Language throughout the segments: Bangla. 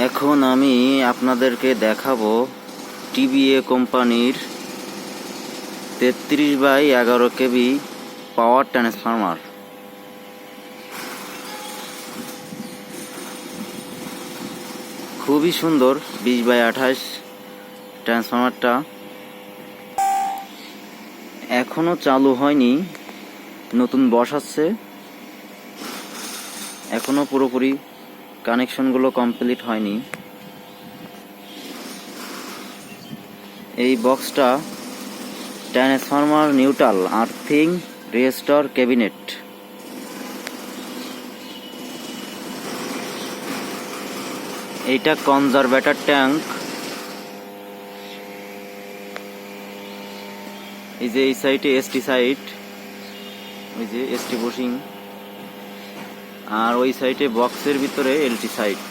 এখন আমি আপনাদেরকে দেখাবো টিবিএ কোম্পানির 33/11 কেবি পাওয়ার ট্রান্সফরমার। খুবই সুন্দর 20/28 ট্রান্সফরমারটা এখনো চালু হয়নি, নতুন বসাচ্ছে, এখনো পুরোপুরি কানেকশনগুলো কমপ্লিট হয়নি। এই বক্সটা transformer neutral earthing restore cabinet. এইটা কনজারভেটর ট্যাঙ্ক। এই যে এই সাইডে এসটি সাইড, ওই যে এসটি বুশিং, আর ওই সাইডে বক্সের ভিতরে এলটি সাইড।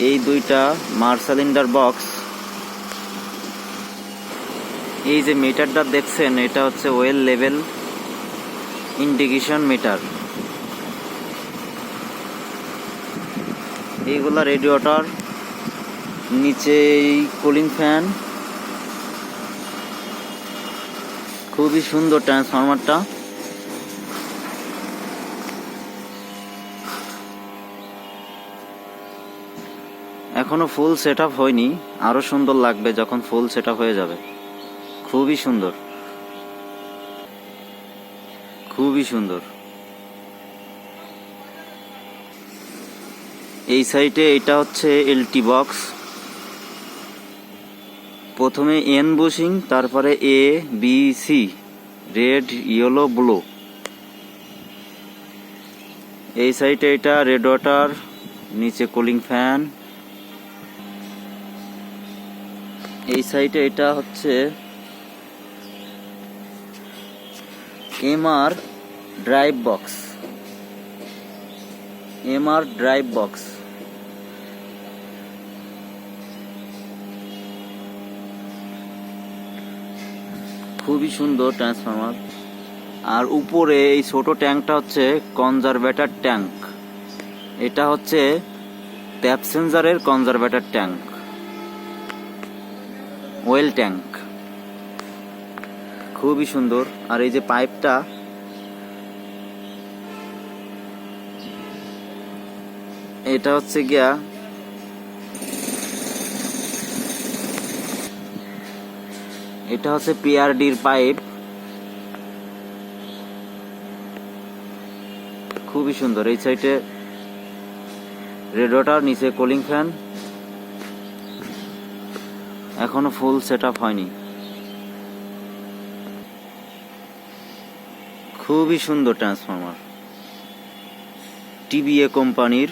এই দুইটা মার্সালিন্ডার বক্স। এই যে মিটারটা দেখছেন, এটা হচ্ছে ওয়েল লেভেল ইন্ডিকেশন মিটার। এইগুলা রেডিয়েটর, নিচে কুলিং ফ্যান। খুবই সুন্দর ট্রান্সফরমারটা। এখনো ফুল সেট আপ হয়নি, আরো সুন্দর লাগবে যখন ফুল সেট আপ হয়ে যাবে। খুবই সুন্দর, খুবই সুন্দর। এই সাইডে এটা হচ্ছে এলটি বক্স। প্রথমে এন বুশিং, তারপরে A B C, red yellow blue. এই সাইডে এটা রেডিয়েটর, নিচে কুলিং ফ্যান। এই সাইডে এটা হচ্ছে MR drive box. MR drive box খুবই সুন্দর ট্রান্সফরমার। আর উপরে এই ছোট ট্যাঙ্কটা হচ্ছে কনজারভেটর ট্যাঙ্ক। এটা হচ্ছে প্যাসেঞ্জারের কনজারভেটর ট্যাঙ্ক, ওয়েল ট্যাঙ্ক। খুবই সুন্দর। আর এই যে পাইপটা, এটা হচ্ছে গিয়া এটা হচ্ছে পিআরডির পাইপ। খুবই সুন্দর। এই সাইডে রেডিয়েটর, নিচে কুলিং ফ্যান। এখনো ফুল সেট আপ হয়নি। খুবই সুন্দর ট্রান্সফরমার টিবিএ কোম্পানির।